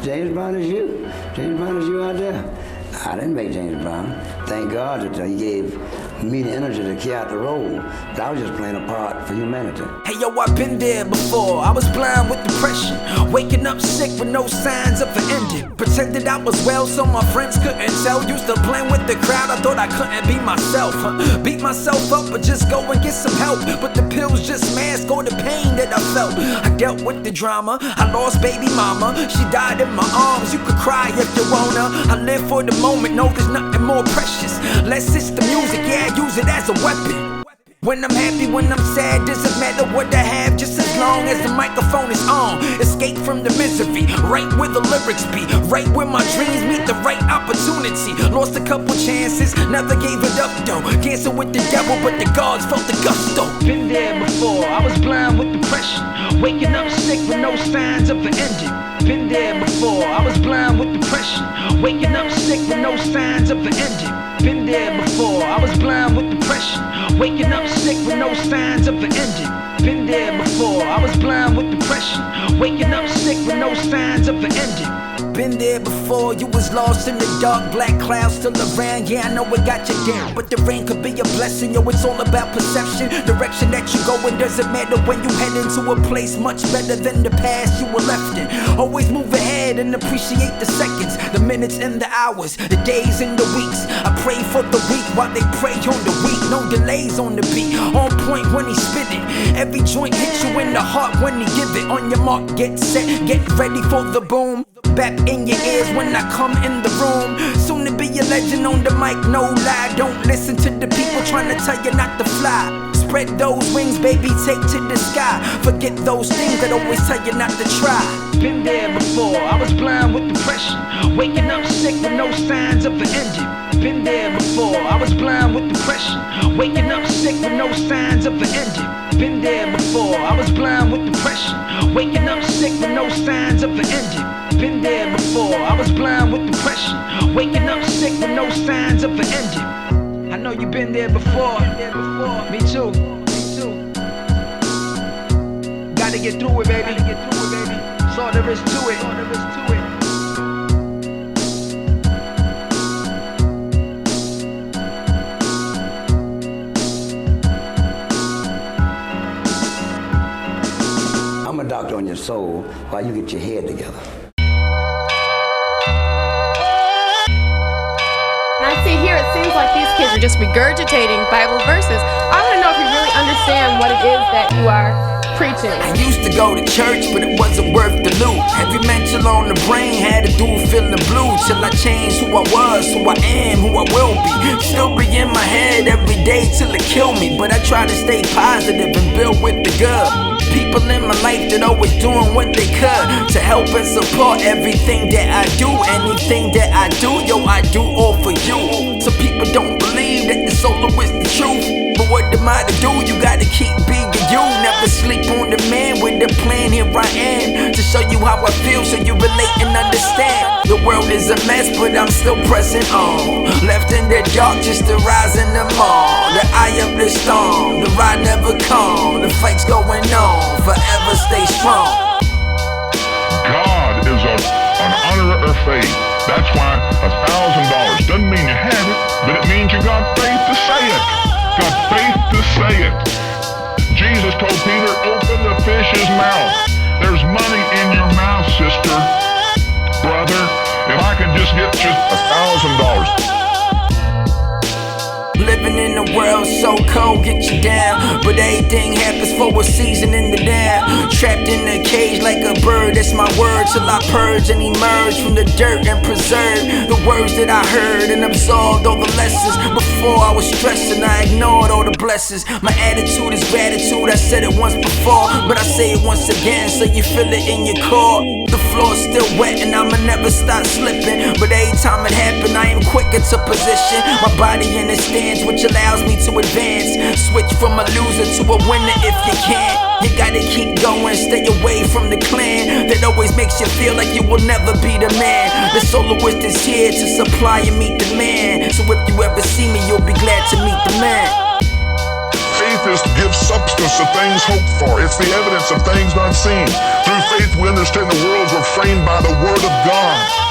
James Brown is you. James Brown is you out there. I didn't make James Brown. Thank God that he gave me the energy to carry out the role. But I was just playing a part for humanity. Hey yo, I've been there before. I was blind with depression, waking up sick with no signs of an ending. Pretended I was well so my friends couldn't tell. Used to blend with the crowd, I thought I couldn't be myself. Beat myself up, but just go and get some help. But the pills just mask all the pain that I felt. I dealt with the drama, I lost baby mama. She died in my arms, you could cry if you wanna. I live for the moment, no there's nothing more precious. Less it's the music, yeah, I use it as a weapon. When I'm happy, when I'm sad, doesn't matter what I have, just as long as the microphone is on. Escape from the misery, right where the lyrics be, right where my dreams meet the right opportunity. Lost a couple chances, never gave it up though. Dancing with the devil, but the gods felt the gusto. Been there before, I was blind with depression, waking up sick with no signs of an ending. Been there before, I was blind with depression, waking up sick with no signs of an ending. Been there before, I was blind with depression, waking up sick with no signs of an ending. Been there before, I was blind with depression, waking up sick with no signs of an ending. Been there before, you was lost in the dark, black clouds still around. Yeah, I know it got you down, but the rain could be a blessing. Yo, it's all about perception. Direction that you go in doesn't matter when you head into a place much better than the past you were left in. Always move ahead and appreciate the seconds, the minutes and the hours, the days and the weeks. I pray for the weak while they pray on the weak. No delays on the beat, on point when he spit it. Every joint hits you in the heart when he give it. On your mark, get set, get ready for the boom. Back in your ears when I come in the room. Soon to be a legend on the mic, no lie. Don't listen to the people trying to tell you not to fly. Spread those wings, baby, take to the sky. Forget those things that always tell you not to try. Been there before, I was blind with depression, waking up sick with no signs of an ending. Been there before, I was blind with depression, waking up sick with no signs of an ending. Been there before, I was blind with depression, waking up sick with no signs of an ending. Been there before, I was blind with depression, waking up sick with no signs of an ending. I know you've been there before. Me too. Gotta get through it, baby. That's all there is to it. I'm a doctor on your soul while you get your head together. Now see here, it seems like these kids are just regurgitating Bible verses. I want to know if you really understand what it is that you are preaching. I used to go to church, but it wasn't worth the loot. Heavy mental on the brain had a dude feeling blue. Till I changed who I was, who I am, who I will be. Still be in my head every day till it kill me. But I try to stay positive and build with the good. People in my life that always doing what they could to help and support everything that I do. Anything that I do, yo, I do all for you. Some people don't believe that the soloist is the truth, but what am I to do? You gotta keep being you. Never sleep on the man with the plan. Here I am to show you how I feel so you relate and understand. The world is a mess, but I'm still pressing on. Left in the dark just to rise in the morn. The eye of the storm, the ride never come. The fight's going on, forever stay strong. God is an honor of faith. That's why $1,000 doesn't mean you have it, but it means you got faith to say it. Got faith to say it. Jesus told Peter, open the fish's mouth. There's money in your mouth, sister, brother. If I can just get you $1,000. Living in a world so cold, get you down. But everything happens for a season in the down. Trapped in a cage like a bird, that's my word. Till I purge and emerge from the dirt and preserve the words that I heard and absorbed all the lessons. Before I was stressing, I ignored all the blessings. My attitude is gratitude, I said it once before, but I say it once again so you feel it in your core. The floor's still wet and I'ma never stop slipping, but every time it happens I am quicker to position my body in a stance, which allows me to advance. Switch from a loser to a winner if you can. You gotta keep going, stay away from the clan that always makes you feel like you will never be the man. The soloist is here to supply and meet the man, so if you ever see me you'll be glad to meet the man. Faith is to give substance to things hoped for. It's the evidence of things not seen. Through faith we understand the worlds were framed by the word of God.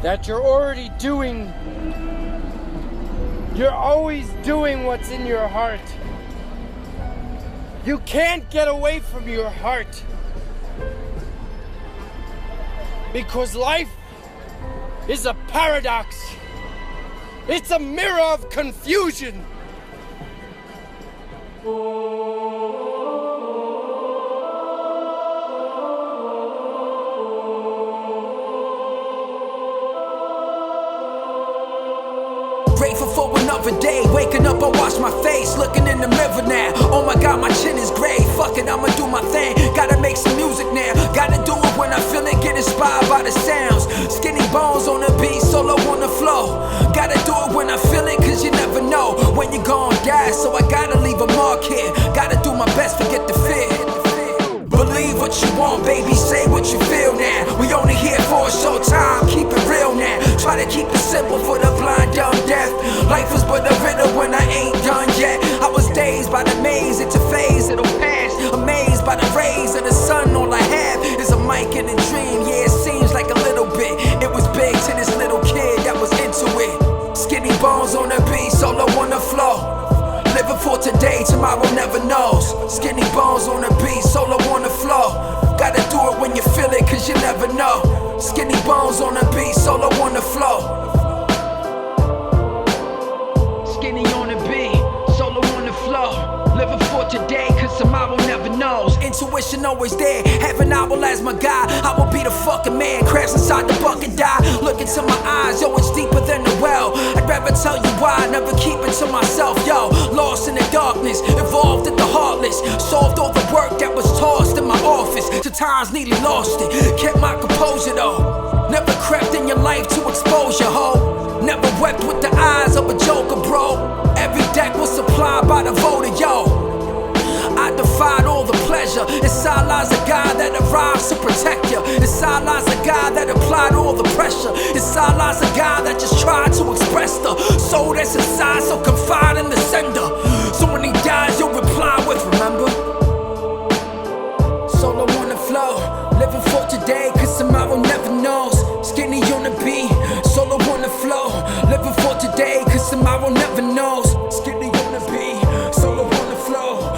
That you're already doing, you're always doing what's in your heart. You can't get away from your heart. Because life is a paradox. It's a mirror of confusion. Grateful for another day, waking up, I wash my face, looking in the mirror now. Oh my God, my chin is gray. Fuck it, I'ma do my thing. Gotta make some music now. Gotta do it when I feel it, get inspired by the sounds. Skinny bones on the beat, solo on the flow. Gotta do it when I feel it, cause you never know when you're gon' die. So I gotta leave a mark here. Gotta do my best, forget the fear. Believe what you want, baby, say what you feel now. We only here for a short time, keep it real now. Try to keep it simple for the blind, dumb, deaf. Life is but a riddle when I ain't done yet. I was dazed by the maze, it's a phase, it'll pass. Amazed by the rays of the sun, all I have is a mic and a dream. Yeah, it seems like a little bit. It was big to this little kid that was into it. Skinny bones on the beat, solo on the floor. Living for today, tomorrow never knows. Skinny bones on the beat, solo on the floor. Gotta do it when you feel it, cause you never know. Skinny bones on the beat, solo on the floor. Skinny on the beat, solo on the floor. Living for today, cause tomorrow never knows. Intuition always there, have an owl as my guide. I will be the fucking man, crash inside the bucket, die. Look into my eyes, yo, it's deeper than the well. I'd rather tell you why, never keep it to myself, yo. Lost in the darkness, involved in the heartless. Solved all the work that was tossed in my office. To times nearly lost it, kept my composure though. Never crept in your life to expose your hoe. Never wept with the eyes of a joker, bro. Every deck was supplied by the voter, yo. I defied all the pleasure. Inside lies a God that arrives to protect you. Inside lies a God that applied all the pressure. Inside lies a God that just tried to express the soul that's inside, so confide in the sender. So when he dies, you'll reply with remember. Solo on the flow, living for today, cause tomorrow never knows. Skinny on the beat, solo on the flow, living for today, cause tomorrow never knows. Skinny on the beat, solo on the flow.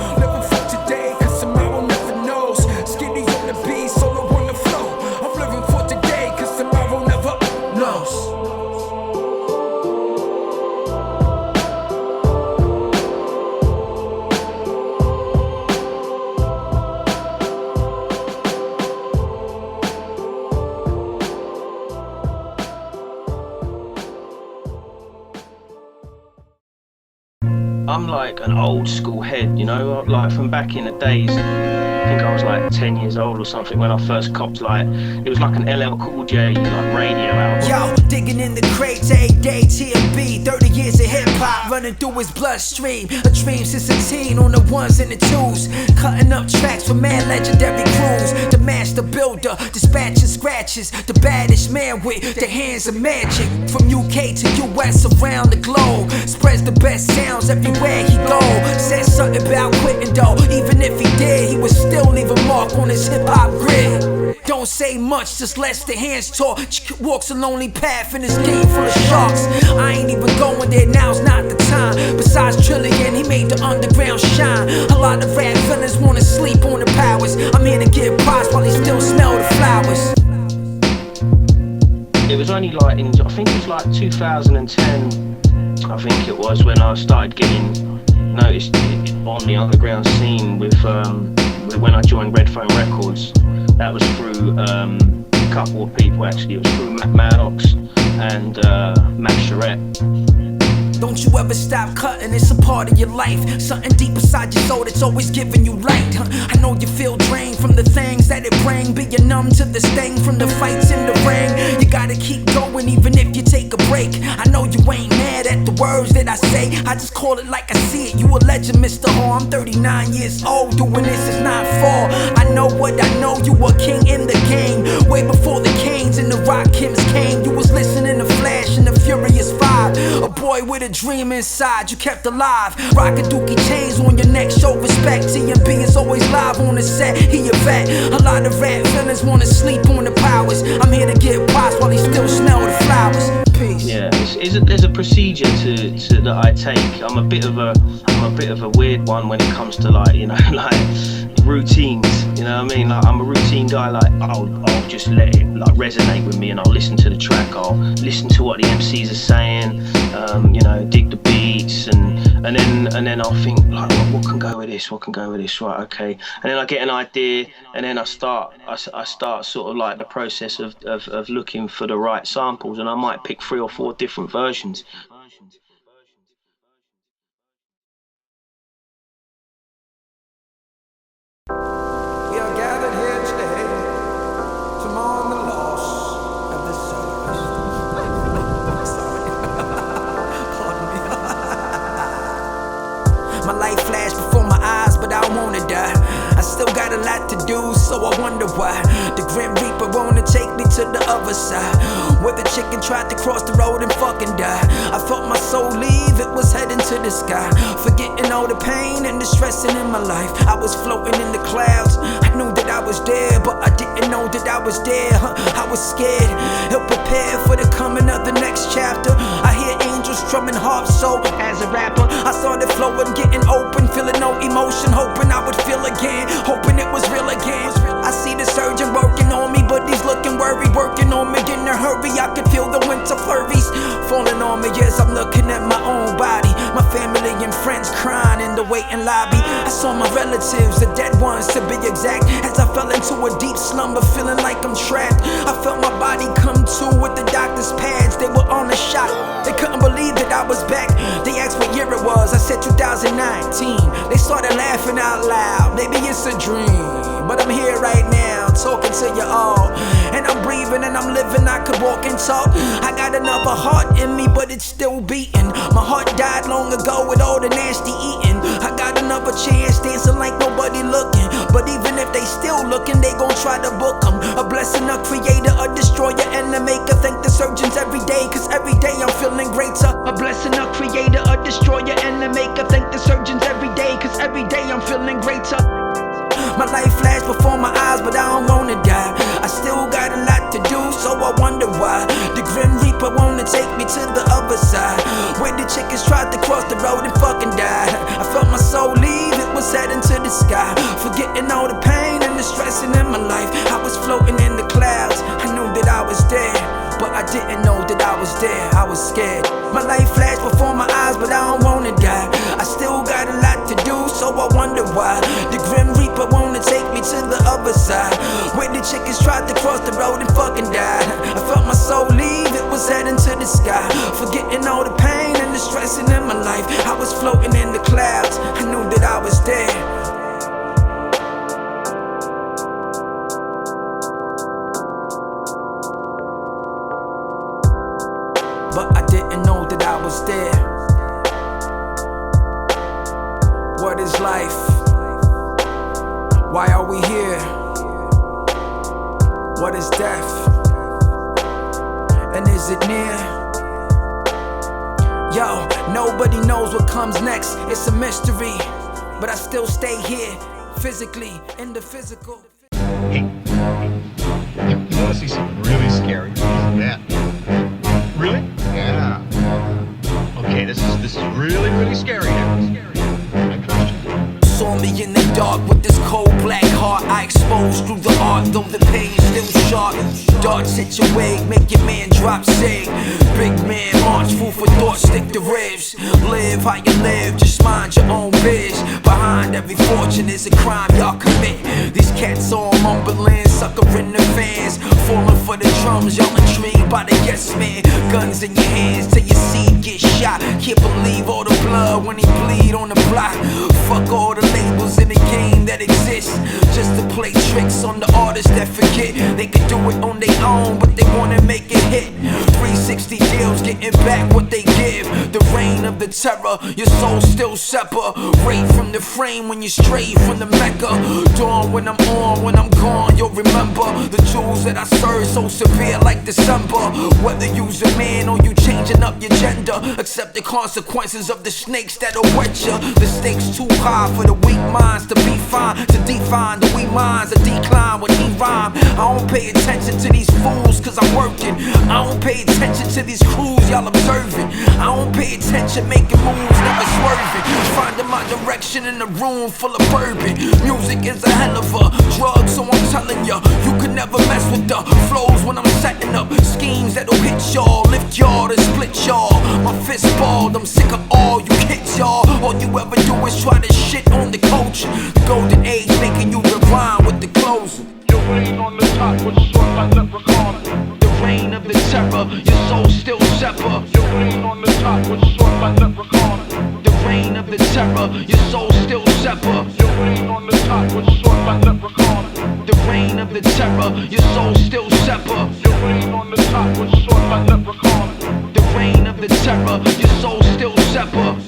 I'm like an old school head, you know, like from back in the days. I think I was like 10 years old or something when I first copped like, it was like an LL Cool J like radio album. Yo, digging in the crates, 8 day TMB, 30 years of hip hop running through his bloodstream. A dream since a teen on the ones and the twos, cutting up tracks for mad legendary crews. The master builder, dispatching scratches, the baddest man with the hands of magic. From UK to US, around the globe, spreads the best sounds everywhere he go. Said something about quitting though, even if he did, he would still leave a mark on his hip hop grid. Don't say much, just lets the hands talk. Walks a lonely path in this game full of sharks. I ain't even going there, now's not the time. Besides Trillion, he made the underground shine. A lot of rap villains wanna sleep on the powers. I'm here to get props while they still smell the flowers. It was only like in, I think it was like 2010, I think it was, when I started getting noticed on the underground scene with when I joined Red Phone Records. That was through a couple of people actually. It was through Matt Maddox and Max Charette. Don't you ever stop cutting, it's a part of your life. Something deep inside your soul that's always giving you light. I know you feel drained from the things that it bring, being numb to the sting from the fights in the ring. You gotta keep going even if you take a break. I know you ain't mad at the words that I say, I just call it like I see it. You a legend, Mr. Hall. I'm 39 years old, doing this is not for. I know what I know, you a king in the game. Way before the Canes and the Rakims came. You was listening to Flash and the Furious 5. A boy with a dream inside, you kept alive. Rockin' dookie chains on your neck, show respect. TMB is always live on the set, he a vet. A lot of rap villains wanna sleep on the powers. I'm here to get wise while he still smell the flowers. Peace. Yeah, there's a procedure to that I take. I'm a bit of a weird one when it comes to like routines. You know what I mean? Like I'm a routine guy. Like I'll just let it like resonate with me, and I'll listen to the track. I'll listen to what the MCs are saying. Dig the beats, and then I'll think like, what can go with this? What can go with this? Right, okay. And then I get an idea, and then I start sort of like the process of looking for the right samples, and I might pick 3 or 4 different versions. We are gathered here today to mourn the loss of this soloist. Sorry. Pardon me. My life flashed before my eyes, but I don't wanna die. I still got a lot to do, so I wonder why the Grim Reaper wanna take me to the other side, where the chicken tried to cross the road and fucking die. I felt my soul leave, it was heading to the sky, forgetting all the pain and the stressing in my life. I was floating in the clouds, I knew that I was there, but I didn't know that I was there. I was scared, ill prepared for the coming of the next chapter. I hear angels strumming harps, so as a rapper I started flowing, getting open, feeling no emotion, hoping I would feel again, hoping it was real again. I see the surgeon working on me, but he's looking worried, working on me in a hurry. I can feel the winter flurries falling on me as I'm looking at my own body. My family and friends crying in the waiting lobby. I saw my relatives, the dead ones to be exact, as I fell into a deep slumber, feeling like I'm trapped. I felt my body come to with the doctor's pads, they were on a shot. They couldn't believe that I was back. They asked what year it was, I said 2019. They started laughing out loud, maybe it's a dream, but I'm here right now, talking to you all. And I'm breathing and I'm living, I could walk and talk. I got another heart in me, but it's still beating. My heart died long ago with all the nasty eating. I got another chance, dancing like nobody looking. But even if they still looking, they gon' try to book them. A blessing, a creator, a destroyer, and a maker. Thank the surgeons every day, cause every day I'm feeling greater. A blessing, a creator, a destroyer, and a maker. Thank the surgeons every day, cause every day I'm feeling greater. My life flashed before my eyes, but I don't wanna die. I still got a lot to do, so I wonder why the Grim Reaper wanna take me to the other side, where the chickens tried to cross the road and fucking died. I felt my soul leave, it was heading to the sky, forgetting all the pain and the stressing in my life. I was floating in the clouds, I knew that I was there, but I didn't know that I was there. I was scared. My life flashed before my eyes, but I don't wanna die. I still got a lot to do, so I wonder why the Grim Reaper wanna take me to the other side, where the chickens tried to cross the road and fucking died. I felt my soul leave, it was heading to the sky, forgetting all the pain and the stressing in my life. I was floating in the clouds, I knew that I was there. But I didn't know that I was there. What is life? Why are we here? What is death? And is it near? Yo, nobody knows what comes next. It's a mystery, but I still stay here, physically, in the physical. Hey, you wanna see something really scary? Yeah. Really? Yeah. Okay, this is really, really scary now. I trust you. Saw me in the dark with this cold black heart. I exposed through the art, though the pain's still sharp. Darts hit your wig, make your man drop sig. Big man march, food for thought, stick to ribs. Live how you live, just mind your own biz. Behind every fortune is a crime y'all commit. These cats all mumbling, suckering the fans, falling for for the drums, y'all intrigued by the yes man. Guns in your hands till your seed get shot. Can't believe all the blood when he bleed on the block. Fuck all the labels in the game that exist, just to play tricks on the artists that forget they can do it on their own, but they wanna make it hit. 360 deals, getting back what they give. The reign of the terror, your soul still separate from the frame when you stray from the Mecca. Dawn when I'm on, when I'm gone, you'll remember the jewels that I serve so severe like December. Whether you's a man or you changing up your gender, accept the consequences of the snakes that'll wet you. The stakes too high for the weak minds to be fine, to define the weak minds, a decline when he rhyme. I don't pay attention to these fools cause I'm working. I don't pay attention to these crews y'all observing. I don't pay attention, making moves, never swerving. Finding my direction in a room full of bourbon. Music is a hell of a drug, so I'm telling ya, you can never mess with the flows when I'm setting up schemes that'll hit y'all, lift y'all, and split y'all. My fist balled, I'm sick of all you kids, y'all. All you ever do is try to shit on the culture. The golden age making you rhyme with the closing. Your reign on the top was short like leprechaun. The reign of the terror, your soul still separate. Your reign on the top was short like leprechaun. The reign of the terror, your soul still separate. Your reign on the top was short like leprechaun. The reign of the terror, your soul still separate. Your reign on the top was short like leprechaun. The reign of the terror, your soul still separate.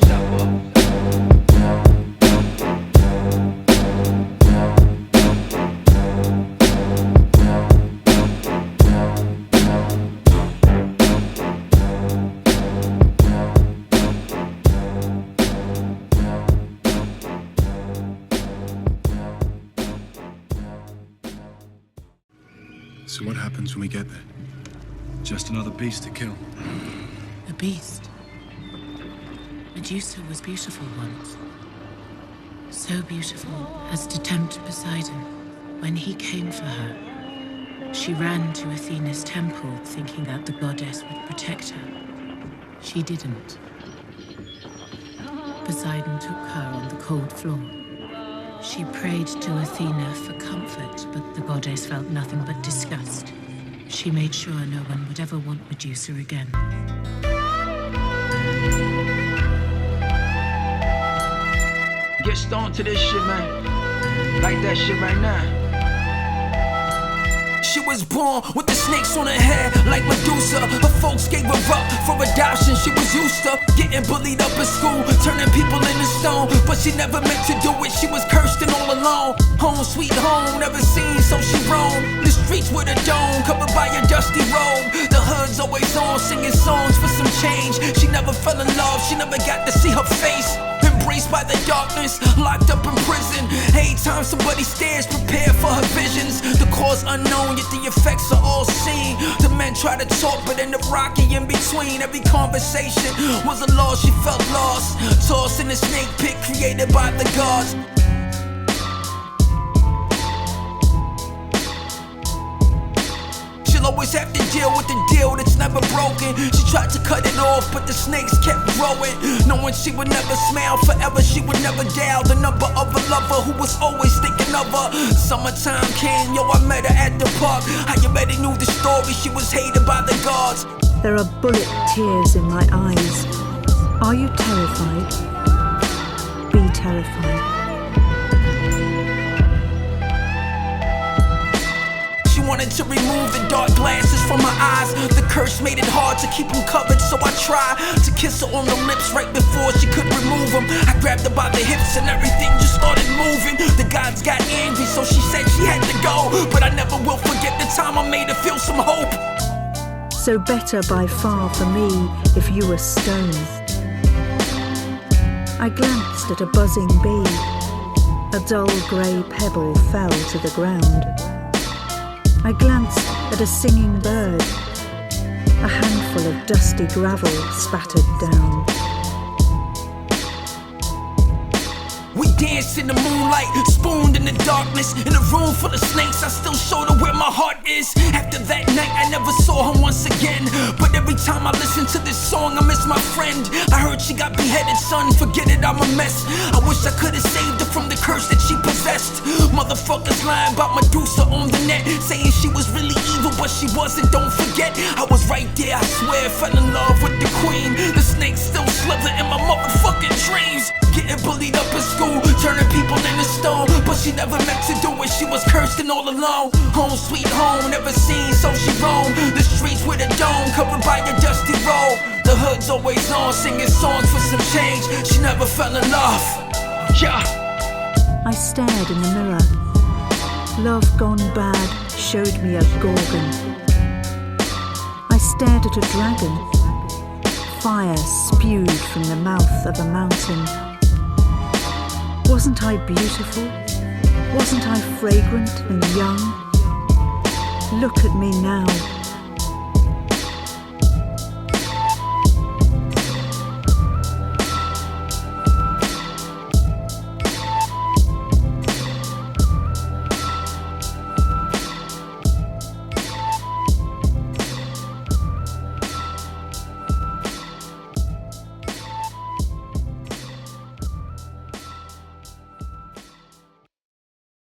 So what happens when we get there? Just another beast to kill. A beast? Medusa was beautiful once. So beautiful as to tempt Poseidon. When he came for her, she ran to Athena's temple thinking that the goddess would protect her. She didn't. Poseidon took her on the cold floor. She prayed to Athena for comfort, but the goddess felt nothing but disgust. She made sure no one would ever want Medusa again. Get stoned to this shit, man. Like that shit right now. She was born with the snakes on her head like Medusa. Her folks gave her up for adoption. She was used to getting bullied up in school, turning people into stone. But she never meant to do it. She was cursed and all alone. Home sweet home, never seen, so she roamed the streets with a dome covered by a dusty robe. The hood's always on, singing songs for some change. She never fell in love, she never got to see her face. Embraced by the darkness, locked up in prison. Anytime somebody stares, prepare for her visions. The cause unknown, yet the effects are all seen. The men try to talk, but in the rocky in between. Every conversation was a loss, she felt lost. Tossed in a snake pit created by the gods. Always have to deal with the deal that's never broken. She tried to cut it off, but the snakes kept growing. Knowing she would never smile forever, she would never dial the number of a lover who was always thinking of her. Summertime came, yo, I met her at the park. I already knew the story, she was hated by the gods. There are bullet tears in my eyes. Are you terrified? Be terrified. Wanted to remove the dark glasses from my eyes. The curse made it hard to keep them covered, so I tried to kiss her on the lips right before she could remove them. I grabbed her by the hips and everything just started moving. The gods got angry, so she said she had to go. But I never will forget the time I made her feel some hope. So better by far for me if you were stone. I glanced at a buzzing bee. A dull grey pebble fell to the ground. I glanced at a singing bird. A handful of dusty gravel spattered down. We danced in the moonlight, spooned in the darkness. In a room full of snakes, I still showed her where my heart is. After that night, I never saw her once again. But every time I listen to this song, I miss my friend. I heard she got beheaded, son, forget it, I'm a mess. I wish I could've saved her from the curse that she possessed. Motherfuckers lying about Medusa on the net, saying she was really evil, but she wasn't, don't forget. I was right there, I swear, fell in love with the queen. The snakes still slither in my motherfucking dreams. Getting bullied up in school, turning people into stone. But she never meant to do it, she was cursed and all alone. Home sweet home, never seen, so she roamed the streets with a dome, covered by a dusty road. The hood's always on, singing songs for some change. She never fell in love, yeah. I stared in the mirror. Love gone bad showed me a gorgon. I stared at a dragon. Fire spewed from the mouth of a mountain. Wasn't I beautiful? Wasn't I fragrant and young? Look at me now.